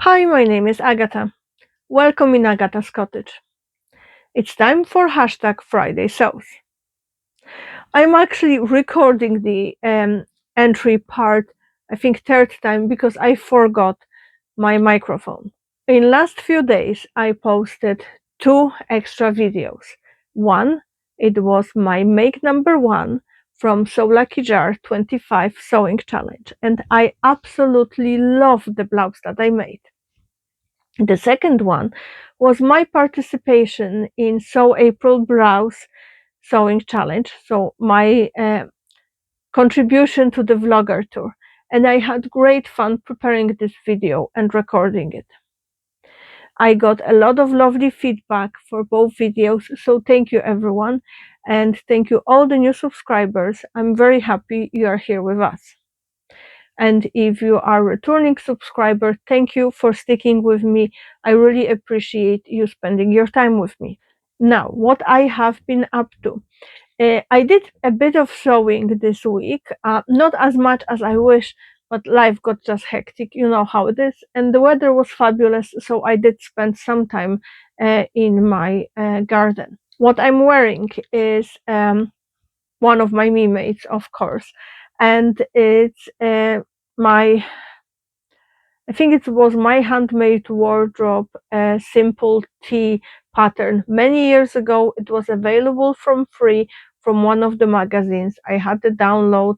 Hi, my name is Agata. Welcome in Agata's Cottage. It's time for hashtag fridaysews. I'm actually recording the entry part, I think third time, because I forgot my microphone. In last few days, I posted two extra videos. One, it was my make number one from So Lucky Jar 25 sewing challenge, and I absolutely love the blouse that I made. The second one was my participation in Sew April Blouse Sewing Challenge, so my contribution to the vlogger tour. And I had great fun preparing this video and recording it. I got a lot of lovely feedback for both videos, so thank you everyone. And thank you all the new subscribers. I'm very happy you are here with us. And if you are a returning subscriber, thank you for sticking with me. I really appreciate you spending your time with me. Now, what I have been up to. I did a bit of sewing this week, not as much as I wish, but life got just hectic, you know how it is. And the weather was fabulous, so I did spend some time in my garden. What I'm wearing is one of my me mates, of course, and it's my I think it was my handmade wardrobe, a simple tee pattern. Many years ago, it was available from free from one of the magazines. I had the download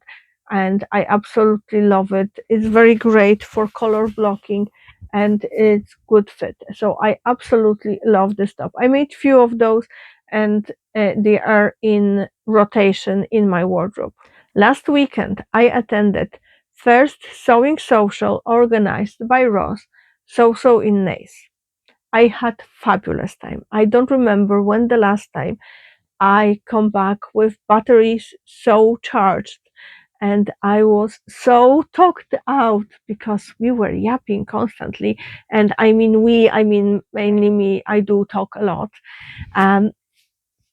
and I absolutely love it. It's very great for color blocking and it's good fit. So I absolutely love this top. I made few of those and they are in rotation in my wardrobe. Last weekend, I attended first sewing social organized by Ross, So in Nace. I had fabulous time. I don't remember when the last time I come back with batteries so charged and I was so talked out because we were yapping constantly. And I mean mainly me, I do talk a lot. Um,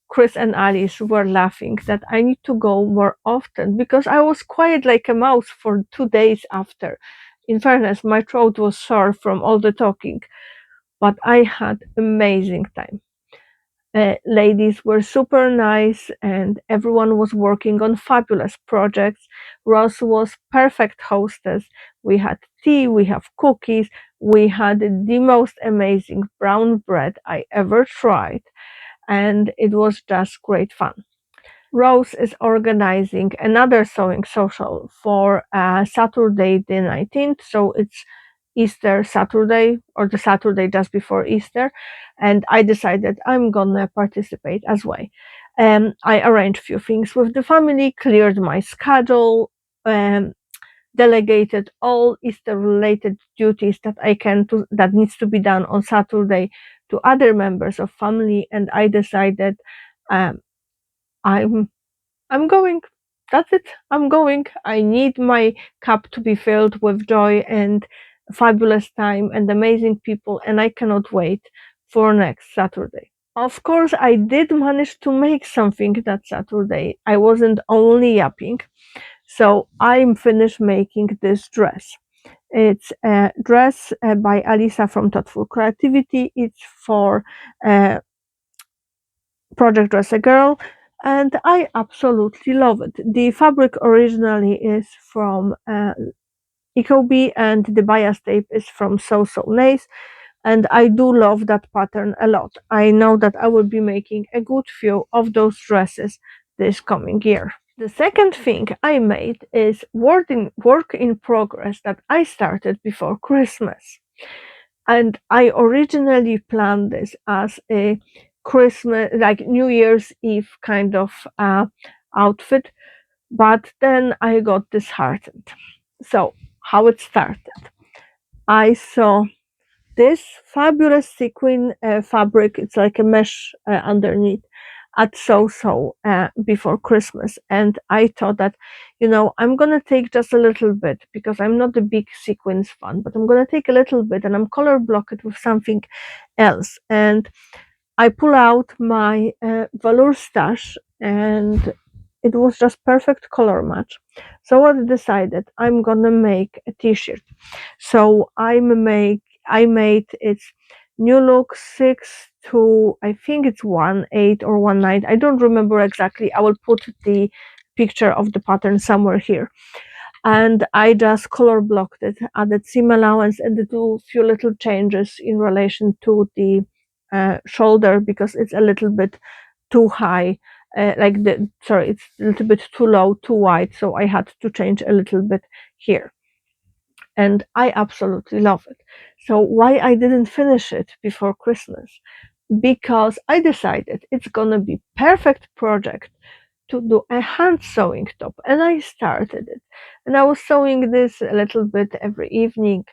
Chris and Alice were laughing that I need to go more often because I was quiet like a mouse for 2 days after. In fairness, my throat was sore from all the talking, but I had amazing time. Ladies were super nice and everyone was working on fabulous projects. Ross was perfect hostess. We had tea, we have cookies, we had the most amazing brown bread I ever tried and it was just great fun. Rose is organizing another sewing social for Saturday the 19th, so it's Easter Saturday or the Saturday just before Easter, and I decided I'm gonna participate as well. I arranged a few things with the family, cleared my schedule, um, delegated all Easter related duties that that needs to be done on Saturday to other members of family, and I decided um, I'm I'm going. That's it. I'm going. I need my cup to be filled with joy and fabulous time and amazing people, and I cannot wait for next Saturday. Of course, I did manage to make something that Saturday. I wasn't only yapping. So I'm finished making this dress. It's a dress by Alisa from Thoughtful Creativity. It's for Project Dress a Girl, and I absolutely love it. The fabric originally is from Ecobee, and the bias tape is from So Nace, and I do love that pattern a lot. I know that I will be making a good few of those dresses this coming year. The second thing I made is work in progress that I started before Christmas. And I originally planned this as a Christmas, like New Year's Eve kind of outfit, but then I got disheartened. So, how it started? I saw this fabulous sequin fabric, it's like a mesh underneath, at before Christmas. And I thought that, I'm going to take just a little bit because I'm not a big sequins fan, but I'm going to take a little bit and I'm color block it with something else. And I pull out my velour stash and it was just perfect color match. So I decided I'm gonna make a t-shirt. So I made it's new look 6 to I think it's 1/8 or 1/9. I don't remember exactly. I will put the picture of the pattern somewhere here. And I just color blocked it, added seam allowance, and did a few little changes in relation to the shoulder because it's a little bit too high. It's a little bit too low, too wide, so I had to change a little bit here. And I absolutely love it. So why I didn't finish it before Christmas? Because I decided it's gonna be perfect project to do a hand sewing top, and I started it. And I was sewing this a little bit every evening,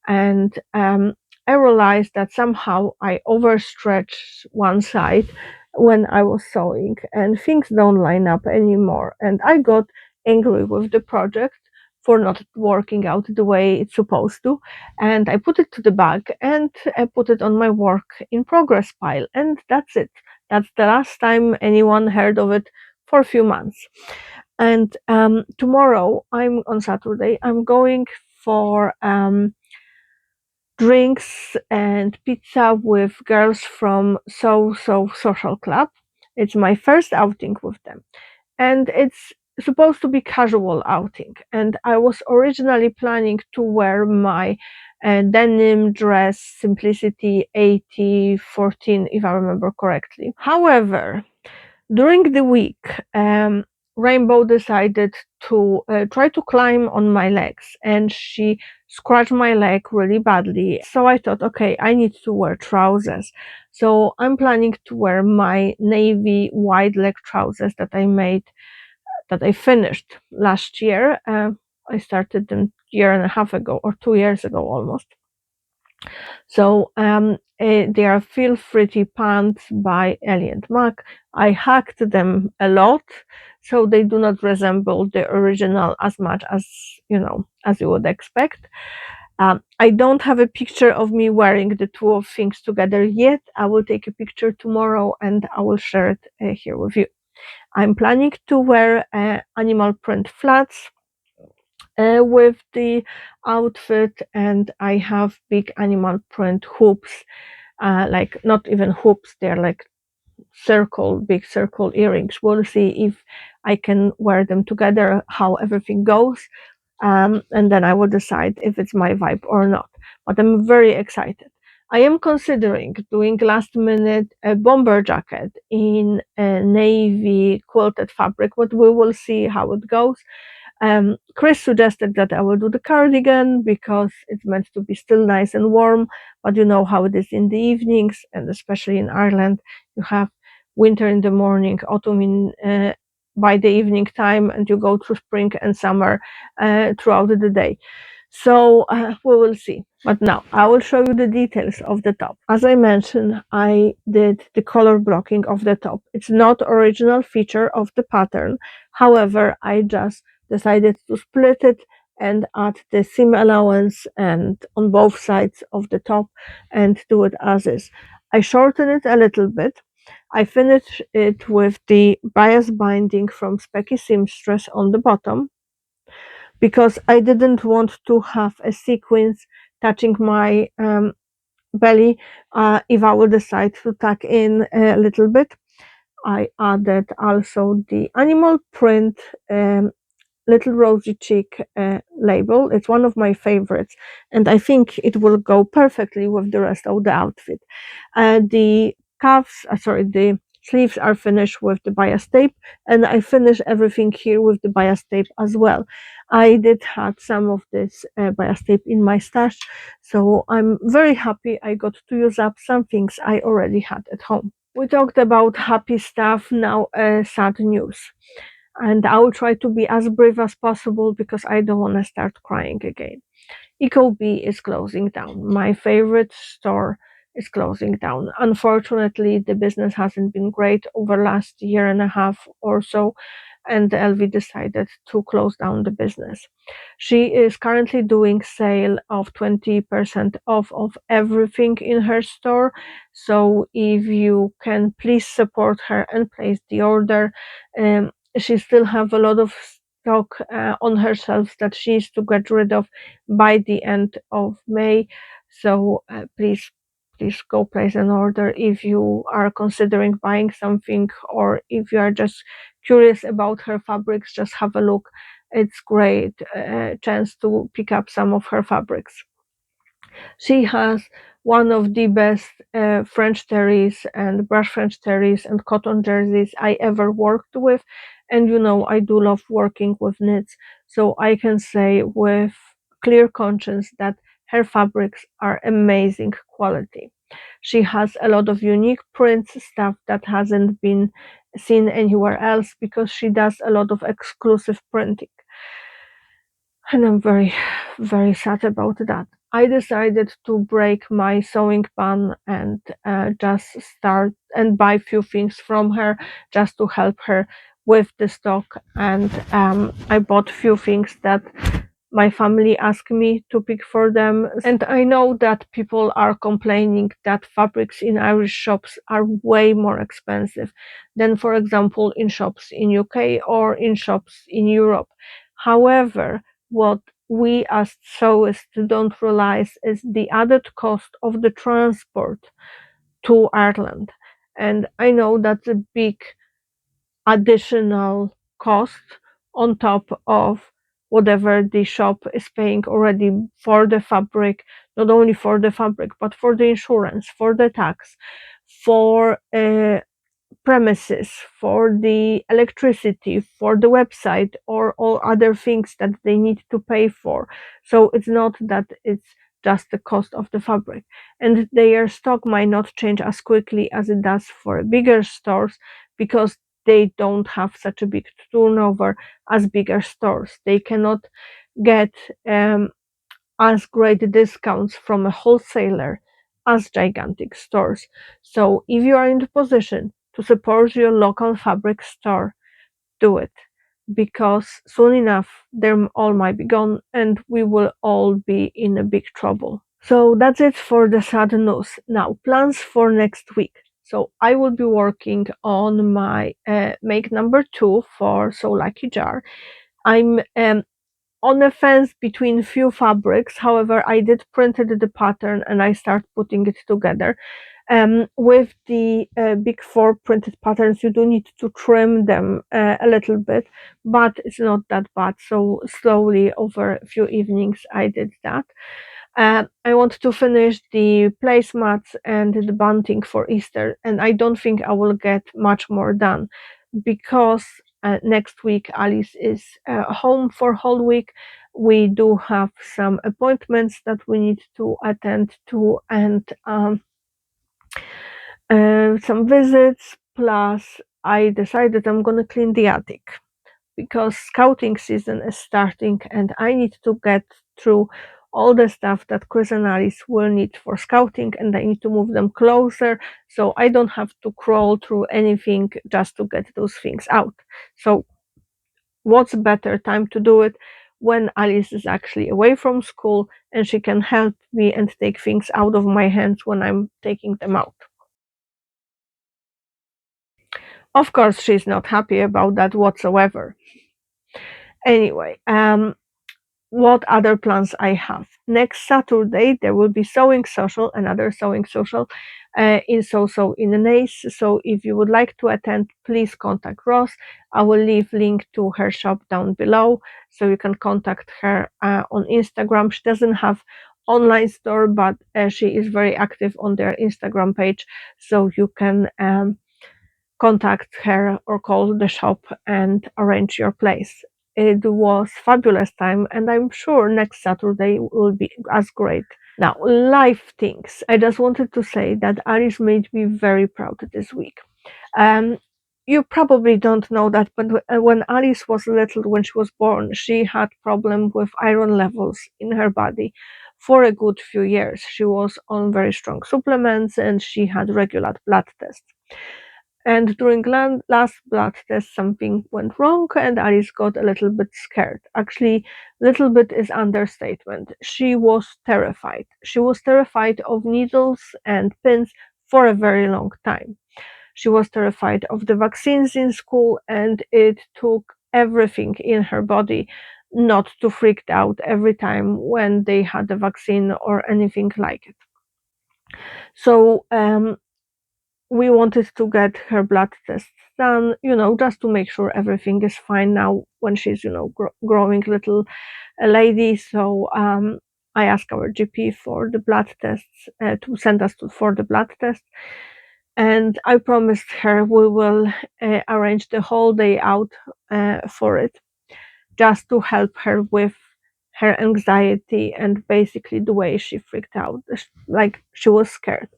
and I realized that somehow I overstretched one side when I was sewing, and things don't line up anymore. And I got angry with the project for not working out the way it's supposed to, and I put it to the back and I put it on my work in progress pile, and that's it. That's the last time anyone heard of it for a few months. And tomorrow, I'm on Saturday, I'm going for drinks and pizza with girls from So Social Club. It's my first outing with them, and it's supposed to be casual outing. And I was originally planning to wear my denim dress Simplicity 8014, if I remember correctly. However, during the week, Rainbow decided to try to climb on my legs, and she scratched my leg really badly. So I thought, okay, I need to wear trousers. So I'm planning to wear my navy wide leg trousers that I finished last year. I started them year and a half ago, or 2 years ago almost. So they are Feel Free Pants by Ellie and Mac. I hacked them a lot, so they do not resemble the original as much as as you would expect. I don't have a picture of me wearing the two of things together yet. I will take a picture tomorrow and I will share it here with you. I'm planning to wear animal print flats with the outfit, and I have big animal print hoops, like not even hoops, they're like big circle earrings. We'll see if I can wear them together, how everything goes, and then I will decide if it's my vibe or not. But I'm very excited. I am considering doing last minute a bomber jacket in a navy quilted fabric, but we will see how it goes. Chris suggested that I will do the cardigan because it's meant to be still nice and warm, but you know how it is in the evenings, and especially in Ireland, you have winter in the morning, autumn by the evening time, and you go through spring and summer throughout the day. So we will see. But now I will show you the details of the top. As I mentioned, I did the color blocking of the top. It's not original feature of the pattern. However, I just decided to split it and add the seam allowance and on both sides of the top and do it as is. I shorten it a little bit. I finish it with the bias binding from Specky Seamstress on the bottom because I didn't want to have a sequins touching my belly if I would decide to tuck in a little bit. I added also the animal print Little Rosy Cheek label. It's one of my favorites, and I think it will go perfectly with the rest of the outfit. The the sleeves are finished with the bias tape, and I finish everything here with the bias tape as well. I did have some of this bias tape in my stash, so I'm very happy I got to use up some things I already had at home. We talked about happy stuff, now sad news. And I will try to be as brief as possible because I don't want to start crying again. Ecobee is closing down. My favorite store is closing down. Unfortunately, the business hasn't been great over last year and a half or so, and Elwi decided to close down the business. She is currently doing sale of 20% off of everything in her store. So if you can please support her and place the order. She still have a lot of stock on her shelves that she needs to get rid of by the end of May. So please go place an order if you are considering buying something, or if you are just curious about her fabrics, just have a look. It's great chance to pick up some of her fabrics. She has one of the best French terries and brush French terries and cotton jerseys I ever worked with. And I do love working with knits. So I can say with clear conscience that her fabrics are amazing quality. She has a lot of unique prints, stuff that hasn't been seen anywhere else, because she does a lot of exclusive printing. And I'm very, very sad about that. I decided to break my sewing ban and just start and buy few things from her, just to help her with the stock. And I bought few things that my family asked me to pick for them. And I know that people are complaining that fabrics in Irish shops are way more expensive than, for example, in shops in UK or in shops in Europe. However, what we as sewists don't realize is the added cost of the transport to Ireland. And I know that's a big additional cost on top of whatever the shop is paying already for the fabric, not only for the fabric, but for the insurance, for the tax, for premises, for the electricity, for the website, or all other things that they need to pay for. So it's not that it's just the cost of the fabric. And their stock might not change as quickly as it does for bigger stores, because they don't have such a big turnover as bigger stores. They cannot get as great discounts from a wholesaler as gigantic stores. So if you are in the position to support your local fabric store, do it, because soon enough they all might be gone and we will all be in a big trouble. So that's it for the sad news. Now, plans for next week. So I will be working on my make number 2 for So Lucky Jar. I'm on a fence between few fabrics. However, I did printed the pattern and I start putting it together. With the big 4 printed patterns, you do need to trim them a little bit, but it's not that bad. So slowly over a few evenings, I did that. I want to finish the placemats and the bunting for Easter, and I don't think I will get much more done, because next week Alice is home for whole week. We do have some appointments that we need to attend to, and some visits. Plus, I decided I'm gonna clean the attic, because scouting season is starting and I need to get through all the stuff that Chris and Alice will need for scouting, and I need to move them closer so I don't have to crawl through anything just to get those things out. So what's better time to do it when Alice is actually away from school and she can help me and take things out of my hands when I'm taking them out. Of course, she's not happy about that whatsoever. Anyway, what other plans I have. Next Saturday, there will be sewing social, another sewing social in So in a Nace. So if you would like to attend, please contact Ross. I will leave link to her shop down below, so you can contact her on Instagram. She doesn't have online store, but she is very active on their Instagram page, so you can contact her or call the shop and arrange your place. It was fabulous time, and I'm sure next Saturday will be as great. Now, life things. I just wanted to say that Alice made me very proud this week. Um, you probably don't know that, but when Alice was little, when she was born, she had problem with iron levels in her body for a good few years. She was on very strong supplements and she had regular blood tests. And during last blood test, something went wrong, and Alice got a little bit scared. Actually, little bit is understatement. She was terrified. She was terrified of needles and pins for a very long time. She was terrified of the vaccines in school, and it took everything in her body not to freak out every time when they had a vaccine or anything like it. So we wanted to get her blood tests done, just to make sure everything is fine now when she's, growing little lady. So I asked our GP for the blood tests, to send us for the blood test. And I promised her we will arrange the whole day out for it, just to help her with her anxiety and basically the way she freaked out, like she was scared.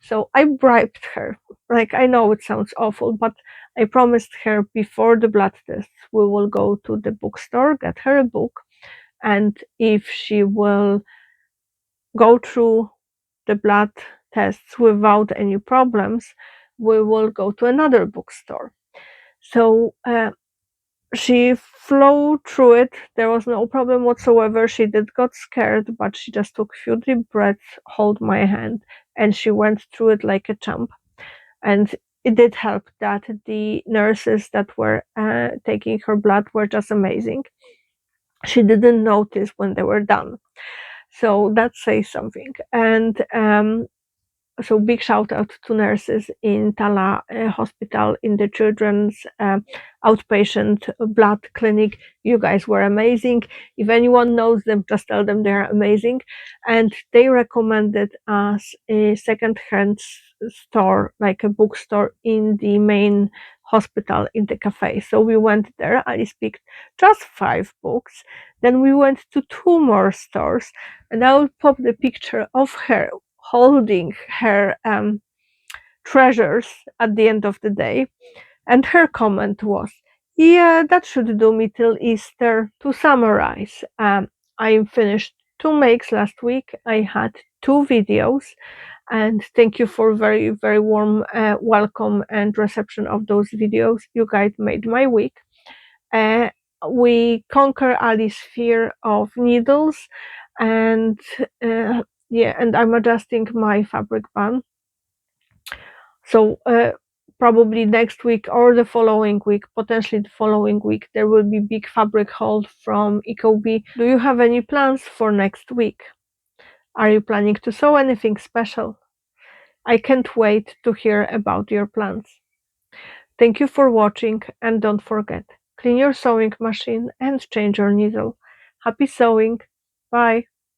So I bribed her. Like, I know it sounds awful, but I promised her before the blood tests we will go to the bookstore, get her a book, and if she will go through the blood tests without any problems, we will go to another bookstore. So she flew through it. There was no problem whatsoever. She did got scared, but she just took a few deep breaths, hold my hand, and she went through it like a champ. And it did help that the nurses that were taking her blood were just amazing. She didn't notice when they were done. So that says something. And so big shout out to nurses in Tala Hospital, in the children's outpatient blood clinic. You guys were amazing. If anyone knows them, just tell them they're amazing. And they recommended us a second-hand store, like a bookstore in the main hospital, in the cafe. So we went there. Alice picked just 5 books. Then we went to 2 more stores, and I will pop the picture of her holding her treasures at the end of the day. And her comment was, "Yeah, that should do me till Easter." To summarize, I finished 2 makes last week. I had 2 videos, and thank you for very, very warm welcome and reception of those videos. You guys made my week. Uh, we conquer Ali's fear of needles, and yeah, and I'm adjusting my fabric band. So probably next week or the following week, potentially the following week, there will be big fabric haul from Ecobee. Do you have any plans for next week? Are you planning to sew anything special? I can't wait to hear about your plans. Thank you for watching, and don't forget, clean your sewing machine and change your needle. Happy sewing! Bye!